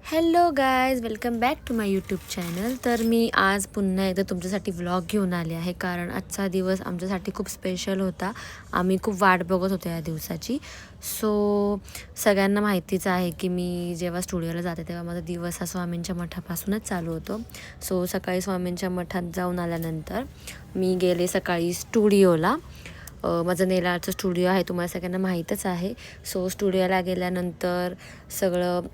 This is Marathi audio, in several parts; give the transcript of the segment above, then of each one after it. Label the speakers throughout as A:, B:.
A: Hello guys, welcome back to my YouTube channel. तर मी आज पुन्हा एकदा तुमच्यासाठी व्लॉग घेऊन आले आहे, कारण आजचा दिवस आमच्यासाठी खूप स्पेशल होता. आम्ही खूप वाट बघत होतो या दिवसाची. सो सगळ्यांना माहितीच आहे की मी जेव्हा स्टुडिओला जाते तेव्हा माझा दिवस हा स्वामींच्या मठापासूनच चालू होतो. सो सकाळी स्वामींच्या मठात जाऊन आल्यानंतर मी गेले सकाळी स्टुडिओला. माझं नेल आर्टचं स्टुडिओ आहे, तुम्हाला सगळ्यांना माहीतच आहे. सो स्टुडिओला गेल्यानंतर सगळं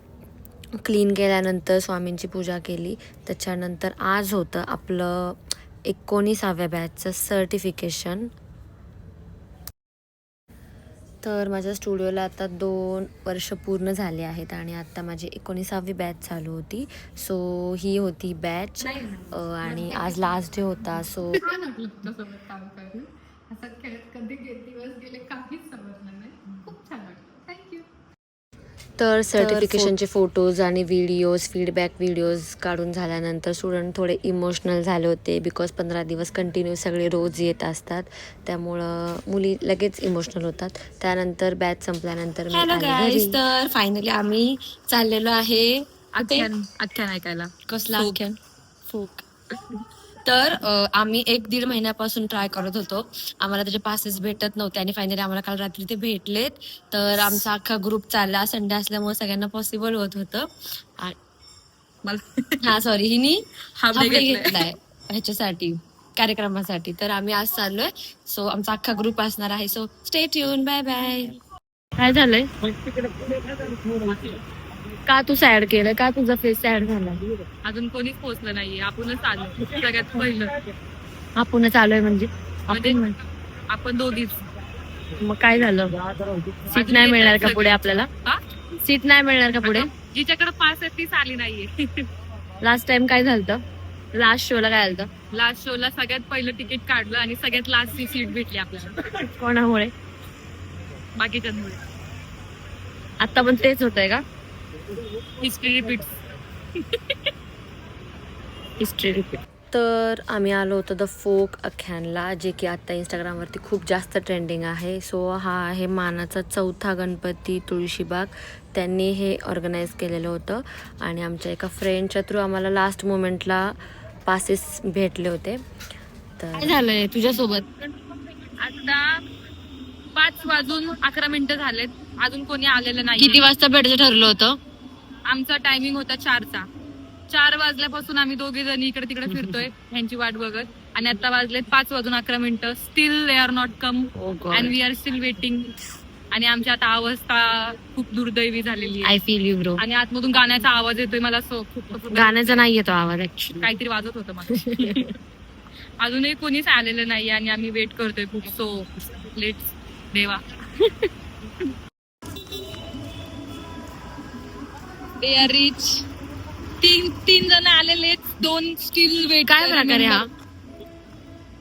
A: क्लीन केल्यानंतर स्वामींची पूजा केली. त्याच्यानंतर आज होतं आपलं 19व्या बॅचचं सर्टिफिकेशन. तर माझ्या स्टुडिओला आता 2 वर्ष पूर्ण झाले आहेत आणि आत्ता माझी 19वी बॅच चालू होती. सो ही होती बॅच आणि आज लास्ट डे होता. सो तर सर्टिफिकेशनचे फोटोज आणि व्हिडिओज, फीडबॅक व्हिडिओज काढून झाल्यानंतर स्टुडंट थोडे इमोशनल झाले होते, बिकॉज 15 दिवस कंटिन्यू सगळे रोज येत असतात, त्यामुळं मुली लगेच इमोशनल होतात. त्यानंतर बॅच संपल्यानंतर मी आले घरी.
B: तर फायनली आम्ही चाललेलो आहे
C: आख्यान ऐकायला.
B: कसला आख्यान? फोक. तर आम्ही 1-1.5 महिन्यापासून ट्राय करत होतो. आम्हाला त्याचे पासेस भेटत नव्हते आणि फायनली आम्हाला काल रात्री ते भेटलेत. तर आमचा अख्खा ग्रुप चालला. संडे असल्यामुळे सगळ्यांना पॉसिबल होत होतं. हा सॉरी, हिनी हाफ डे घेतलाय ह्याच्यासाठी, कार्यक्रमासाठी. तर आम्ही आज चाललोय. सो आमचा अख्खा ग्रुप असणार आहे. So stay tuned. Bye bye. काय झालंय? का तू सॅड केलं? का तुझा फेस सॅड झाला?
C: अजून कोणीच पोहोचलं नाहीये, आपणच आलो सगळ्यात पहिलं.
B: आपणच आलोय म्हणजे
C: आपण दोघीच.
B: मग काय झालं? सीट नाही मिळणार का पुढे आपल्याला? सीट नाही मिळणार का पुढे?
C: जिच्याकडे पास आहे तीच आली नाहीये.
B: लास्ट टाइम काय झालं? लास्ट शोला काय झालं?
C: लास्ट शोला सगळ्यात पहिलं तिकीट काढलं आणि सगळ्यात लास्टची सीट भेटली आपल्याला.
B: कोणामुळे?
C: बाकीच्यांमुळे.
B: आता पण तेच होतंय का?
C: History repeat.
B: History repeat.
A: तर आम्ही आलो होतो द फोक आख्यानला, जे की आत्ता इंस्टाग्रामवरती खूप जास्त ट्रेंडिंग आहे. सो हा आहे मानाचा 4था गणपती तुळशीबाग. त्यांनी हे ऑर्गनाईज केलेलं होतं आणि आमच्या एका फ्रेंडच्या थ्रू आम्हाला लास्ट मोमेंटला पासेस भेटले होते. तर
B: काय झालंय तुझ्यासोबत?
C: आता 5:11 झालेत, अजून कोणी आलेलं नाही.
B: किती वाजता भेटायचं ठरलं होतं?
C: आमचा टायमिंग होता 4चा. 4 वाजल्यापासून आम्ही दोघे जण इकडे तिकडे फिरतोय ह्यांची वाट बघत, आणि आता वाजलेत 5:11. Still they are not come and we are still waiting. आणि आमची आता अवस्था खूप दुर्दैवी झालेली आहे.
B: I feel you bro.
C: आणि आतमधून गाण्याचा आवाज येतोय मला. खूप
B: गाण्याचा नाही येतो आवाज ऍक्च्युली.
C: काहीतरी वाजत होतं मला. अजूनही कोणीच आलेलं नाही आणि आम्ही वेट करतोय खूप. सो लेट्स देवा. They are rich. तीन जण आलेले, 2 स्टील वेट.
B: काय प्रकारे हा?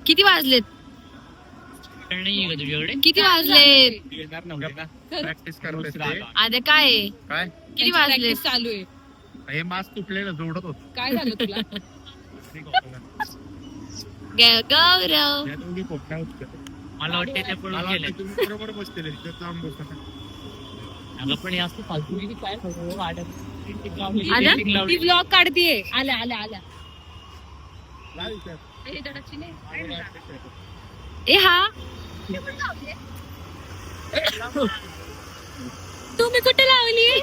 B: किती वाजलेत? किती वाजलेत?
D: प्रॅक्टिस करतोय.
B: आधी काय
D: काय
B: किती वाजले?
C: चालू आहे.
D: हे मास्क तुटलेलं जोडत होत.
C: काय झालं तुला?
B: गौरव.
D: मला वाटते ते पळून गेले. तुम्ही बरोबर बसलेले तिथं लांब बसता. अगं पण हे असं फालतू काय
C: ती ब्लॉग काढतीये. आल्या
B: ए हा
C: तुम्ही कुठे लावली?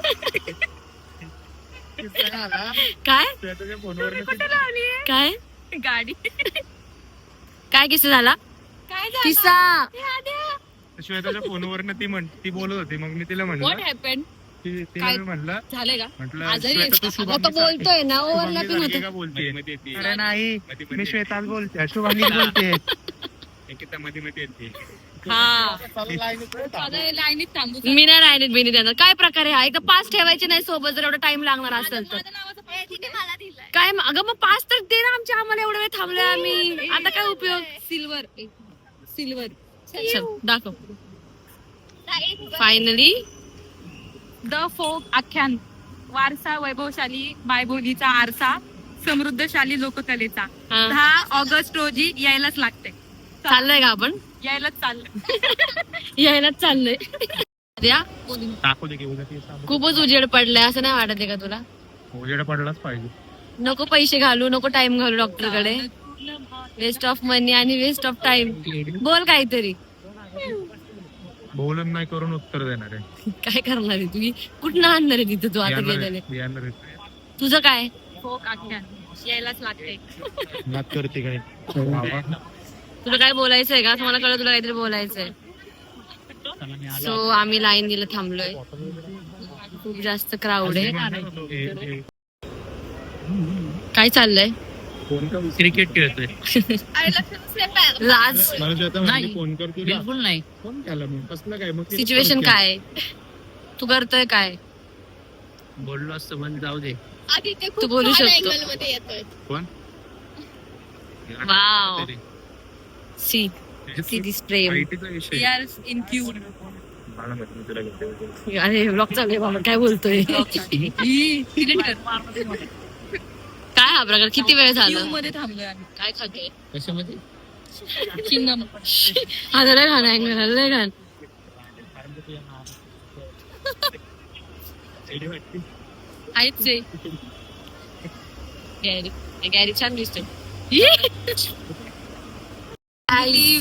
B: काय
D: फोनवर
C: कुठे लावली
B: काय
C: गाडी?
B: काय किस्सा झाला?
C: काय
B: किस्सा
D: श्वेताच्या फोनवर ती बोलत होती. मग मी तिला
C: व्हॉट
D: म्हणलं,
C: हॅपन?
D: तिला मी म्हणलं
C: झालंय का?
D: म्हटलं
C: आजारी
D: श्वेता
C: आहेस
D: तू
C: का?
D: शुभांगी
B: बोलतोय ना,
D: शुभांगी
B: overlapping
D: सारखी का बोलतेय? अरे नाही, मी श्वेताच बोलते, शुभांगी बोलते.
C: हा, लाईनीत थांबू.
B: मी नाही राहिलेत बेनी त्यांना. काय प्रकारे हा? एकदा पास ठेवायचे नाही सोबत जर एवढा टाइम लागणार असेल तर. काय अगं मग पास तर दे ना आमच्या. आम्हाला एवढा वेळ थांबलोय आम्ही, आता काय उपयोग?
C: सिल्वर
B: चल दाखव. फायनली
C: द फोक आख्यान, वारसा वैभवशाली मायबोलीचा आरसा, समृद्धशाली लोककलेचा.
B: हा.
C: 10 ऑगस्ट रोजी यायलाच लागते.
B: चाललोय का आपण?
C: यायलाच चाललंय.
B: यायलाच चाललोय.
D: टाकू दे की उद्या ते सांगू.
B: खूपच उजेड पडलाय असं नाही वाटत आहे का तुला?
D: उजेड पडलाच पाहिजे.
B: नको पैसे घालू, नको टाइम घालू डॉक्टरकडे. वेस्ट ऑफ मनी आणि वेस्ट ऑफ टाइम. बोल काहीतरी.
D: बोलून नाही करून उत्तर देणार आहे.
B: काय करणार आहे तुम्ही? कुठं आणणार आहे तिथं तू आता गेलेले? तुझं काय?
C: फोक आख्यान यायलाच लागते.
D: नाक करते काय?
B: तुला काय बोलायचंय का? तुम्हाला कळलं तुला काहीतरी बोलायचंय. सो आम्ही लाईन दिलं थांबलोय. खूप जास्त क्राऊड आहे. काय चाललंय?
D: क्रिकेट खेळतोय.
B: लाज
D: नाही फोन करतो
B: बिलकुल नाही.
D: फोन केला मग कसलं काय? मग
B: सिच्युएशन काय तू करतोय काय?
D: बोललो असतं पण जाऊ दे.
B: तू बोलू शकतो.
D: कोण?
B: वाव. सी दिस प्रेम.
D: आयटीचा विषय.
C: In cued.
D: मला माहिती तुला किती.
B: अरे ब्लॉक चालू आहे बाबा. काय बोलतोय? काय हा प्रकार? किती वेळ झाला?
C: मध्ये थांबलोय आम्ही.
B: काय खाते?
D: कशामध्ये?
C: चिंगम.
B: हा लय घाण आहे. लय घाण.
C: आहेच आहे.
B: गॅरी छान दिसतोय.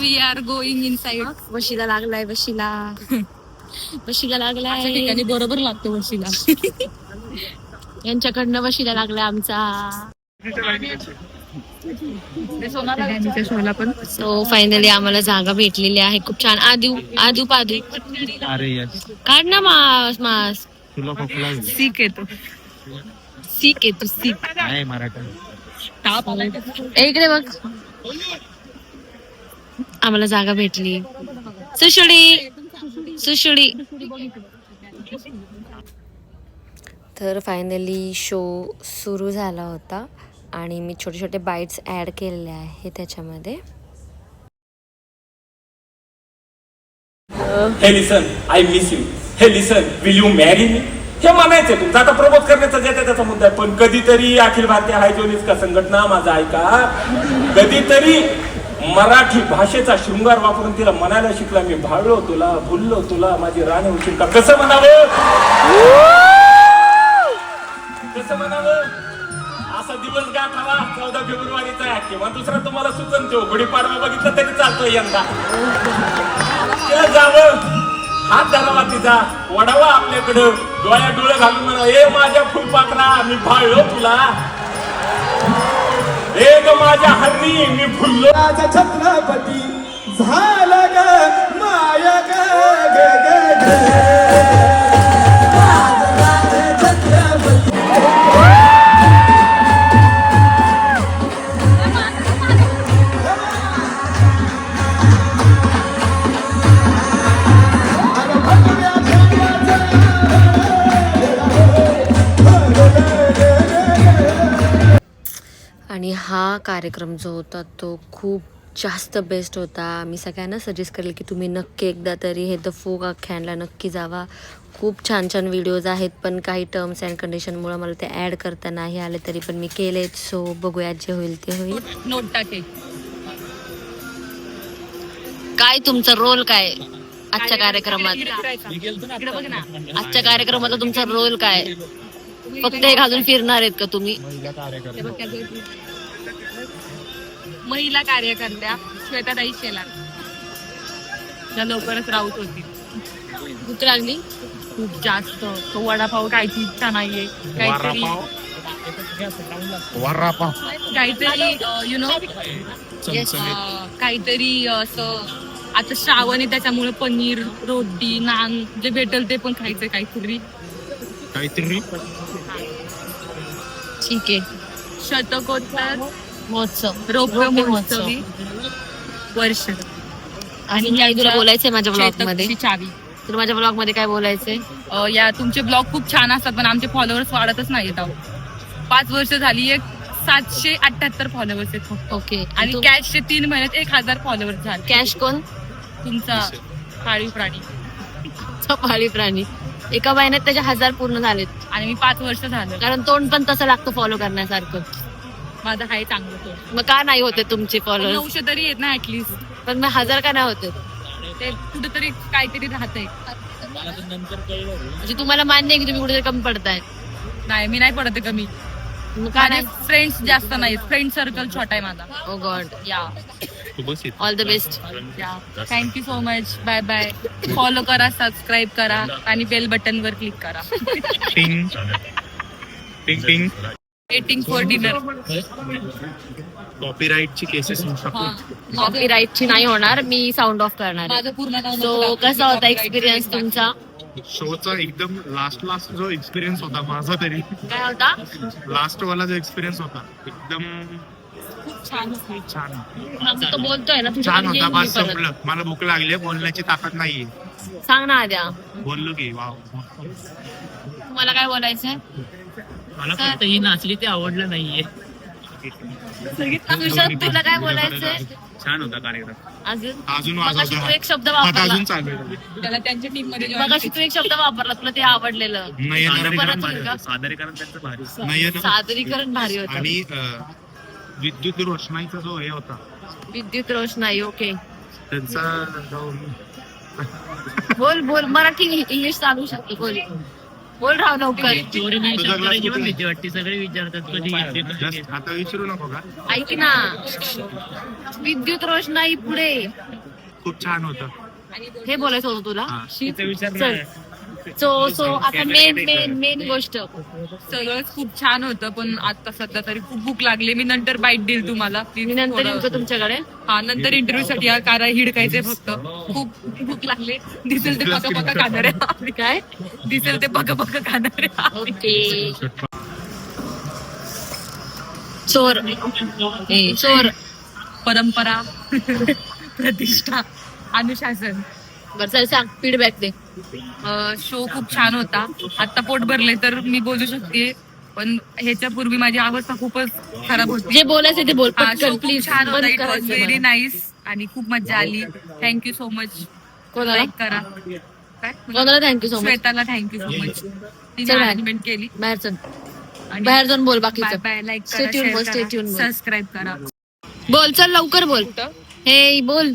C: We are going inside.
B: बशीला लागलाय. बशीला लागलाय.
C: ठिकाणी बरोबर लागतो वशीला.
B: यांच्याकडनं बशीला लागलाय आमचा.
C: शोला पण
B: सो फायनली आम्हाला जागा भेटलेली आहे. खूप छान. आदू पादू
D: अरे यस.
B: काढ ना मास.
D: तुला खोकला
C: सीक येतो.
B: सीक येतो. सीक
D: नाही मराठी.
C: ताप आलाय.
B: इकडे बघ. आम्हाला जागा भेटली. सुशुडी.
A: तर फायनली शो सुरू झाला होता आणि मी छोटे छोटे बाईट्स ॲड केलेले आहे त्याच्यामध्ये.
E: हे लिसन आय मिस यू. हे लिसन विल यू मॅरी मी. हे म्हणायचंय तुमचं. आता प्रपोज करण्याचा ज्याचा त्याचा मुद्दा आहे. पण कधीतरी अखिल भारतीय हायजोनिस्ट का संघटना माझा ऐका. कधीतरी मराठी भाषेचा शृंगार वापरून तिला म्हणायला शिकला मी. भाळलो तुला, भुललो तुला, माझी राणी होशील का. कसं म्हणावं? कसं म्हणावं? असा दिवस गाठावा 14 फेब्रुवारीचा किंवा दुसरा तुम्हाला सुचन तो गुढीपाडवा बघितला तरी चालतोय यंदा. तिला जावं, हात धरावा तिचा, वडावा आपल्याकडं, डोळ्या डोळे घालून म्हणा, ए माझ्या फुलपाखरा मी भाळलो तुला, ए ग माझ्या हरणी मी फुललो.
F: राजा छत्रपती झाला ग माया ग ग ग ग.
A: आणि हा कार्यक्रम जो होता तो खूप जास्त बेस्ट होता. मी सगळ्यांना सजेस्ट करेल की तुम्ही नक्की एकदा तरी हे द फोक आख्यानला नक्की जावा. खूप छान छान व्हिडिओज आहेत, पण काही टर्म्स अँड कंडिशनमुळे मला ते ॲड करता नाही आले, तरी पण मी केलेत. सो बघूयात, जे होईल ते होईल.
C: नोट टाके.
B: काय तुमचा रोल काय आजच्या कार्यक्रमात?
C: इकडे बघ ना.
B: आजच्या कार्यक्रमाचा तुमचा रोल काय? फक्त हे घालून फिरणार आहेत का तुम्ही?
C: महिला कार्यकर्त्या श्वेताताई शेलार ज्या लवकरच राऊत होती.
B: भूक लागली
C: खूप जास्त. तो वडापाव खायची इच्छा नाहीये. काहीतरी यु नो काहीतरी असं. आता श्रावण आहे त्याच्यामुळे पनीर, रोटी, नान जे भेटेल ते पण खायचं. काहीतरी
B: ठीक आहे.
C: शतकोत्तर
B: महोत्सव,
C: रौप्य महोत्सवी वर्ष.
B: आणि काय तुला बोलायचंय माझ्या ब्लॉग मध्ये?
C: चावी.
B: तुला माझ्या ब्लॉग मध्ये काय बोलायचंय?
C: या तुमचे ब्लॉग खूप छान असतात, पण आमचे फॉलोअर्स वाढतच नाहीत. 5 वर्ष झाली 778 फॉलोअर्स आहेत फक्त.
B: ओके.
C: आणि कॅशचे 3 महिन्यात 1000 फॉलोअर्स झाले.
B: कॅश कोण?
C: तुमचा पाळीव प्राणी.
B: पाळीव प्राणी. एका महिन्यात त्याचे 1000 पूर्ण झालेत.
C: आणि मी 5 वर्ष झालं.
B: कारण तोंड पण तसं लागतं फॉलो करण्यासारखं.
C: माझं आहे चांगलं तोंड.
B: मग का नाही होते तुमचे फॉलोअर्स?
C: 900 तरी येत ना ऍटलीस्ट.
B: पण मग 1000 का नाही होते?
C: ते कुठेतरी काहीतरी राहतंय.
B: म्हणजे तुम्हाला मान्य आहे की तुम्ही कुठेतरी कमी पडताय?
C: नाही मी नाही पडत आहे कमी.
B: मग काय
C: माझे
B: नाही.
C: फ्रेंड्स जास्त नाहीत. फ्रेंड सर्कल छोटा आहे माझा.
B: Oh God.
C: या
B: ऑल द बेस्ट.
C: या thank you so much. Bye bye. Follow करा, सबस्क्राईब करा आणि बेल बटन वर क्लिक करा.
D: टिंग टिंग टिंग.
C: Waiting for dinner.
D: कॉपीराईटची केसेस
B: कॉपीराईटची नाही होणार, मी साऊंड ऑफ करणार आहे.
C: माझं पूर्ण नाव
B: सो कसा होता एक्सपिरियन्स तुमचा?
G: शोचा एकदम लास्ट जो एक्सपिरियन्स होता माझा तरी,
B: काय होता?
G: लास्ट वाला जो एक्सपिरियन्स होता एकदम
C: छान.
G: छान
B: तो बोलतोय ना
G: छान होता. बस
B: तुझ्या.
G: संपलं. मला भूक लागली, बोलण्याची ताकद नाहीये.
B: सांग ना आद्या,
G: बोललो की वाव.
B: तुम्हाला काय बोलायचंय?
D: मला फक्त ही नाचली ते आवडलं नाहीये.
B: तुषार, तुला काय बोलायचंय?
G: छान होता कार्यक्रम.
B: अजून
G: अजून
B: मगाशी तू एक शब्द
G: आता
B: वापरला.
G: अजून चालू आहे.
C: त्याला त्यांच्या टीम मध्ये join
B: मगाशी तू एक शब्द वापरला, तुला ते आवडलेलं.
G: नाही येणार.
B: परत होईल का?
D: सादरीकरण त्यांचं भारी.
G: नाही येणार.
B: सादरीकरण भारी होतं.
G: आणि विद्युत रोषणाईचा जो हे होता
B: विद्युत रोषणाई. ओके,
G: त्यांचा जो
B: बोल बोल. मराठी इंग्लिश चालू शकते. बोल बोल, राव लवकर.
D: चोरी नाही
G: तुझा glass
D: करायची पण
G: कुठे?
D: भीती वाटते. सगळे विचारतात कधी घेतली, कधी
G: Just
D: घेतली.
G: आता विचारू नको का.
B: ऐक ना, विद्युत रोषणाई पुढे
G: खूप छान होतं.
B: हे बोलायचं होतं तुला.
G: हा.
D: तिचा विचार
B: चल.
D: नाही.
B: सो आता मेन गोष्ट.
C: सगळंच खूप छान होतं, पण आता सध्या तरी खूप भूक लागली. मी नंतर बाईट देईल तुम्हाला.
B: मी नंतर येऊ का तुमच्याकडे?
C: हा, नंतर इंटरव्ह्यू साठी या कारण हिडकायचे फक्त. खूप भूक लागले. दिसेल ते पका पका खाणार आहे.
B: काय?
C: दिसेल ते पका पका खाणार आहे.
B: ओके. चोर चोर.
C: परंपरा, प्रतिष्ठा, अनुशासन.
B: बरं चल सांग, फीडबॅक दे.
C: शो खूप छान होता. आता पोट भरले तर मी बोलू शकते, पण ह्याच्या पूर्वी माझी अवस्था खूपच खराब होती.
B: जे बोलायचं ते बोल
C: हा,
B: पटकन
C: show
B: प्लीज.
C: खूप छान होता.
B: बंद
C: इट वॉज
B: करायचं
C: व्हेरी
B: मला.
C: नाईस आणि खूप मजा आली. Thank you so much.
B: कोणाला
C: लाईक करा. काय?
B: कोणाला थँक्यू सो मच.
C: श्वेताला थँक्यू सो मच. तिने
B: चल बाय.
C: मॅनेजमेंट केली.
B: बाहेर चल,
C: आणि
B: बाहेर जाऊन बोल
C: बाय
B: बाकीचं.
C: बाय. लाईक
B: Stay
C: करा,
B: tuned बोल,
C: शेअर
B: stay
C: करा,
B: tuned बोल.
C: सबस्क्राईब करा.
B: बोल चल लवकर बोल. हे बोल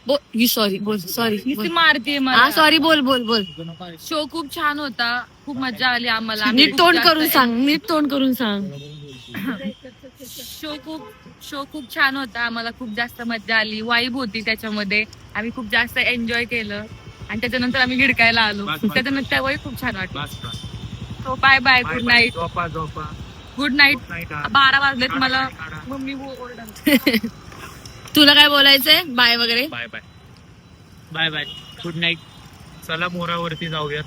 B: बोल. सॉरी बोल. सॉरी
C: नुसती मारतीये
B: हा
C: मला.
B: सॉरी बोल बोल बोल.
C: शो खूप छान होता. खूप मजा आली आम्हाला. आम्ही
B: नीट
C: खूप
B: तोंड
C: जास्त
B: करून सांग. नीट तोंड करून सांग.
C: शो खूप छान होता. आम्हाला खूप जास्त मजा आली. वाईब होती त्याच्यामध्ये. आम्ही खूप जास्त एन्जॉय केलं आणि त्याच्यानंतर आम्ही गिडकायला आलो. त्याच्यानंतर तेव्हाही खूप छान वाटलं. So bye bye. Good night. Good night. 12 वाजलेत. मला मम्मी ओरडते.
B: तुला काय बोलायचंय? बाय वगैरे.
D: Bye bye. Bye bye. Good night. चला मोरावरती जाऊयात.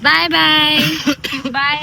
B: Bye bye.
C: बाय.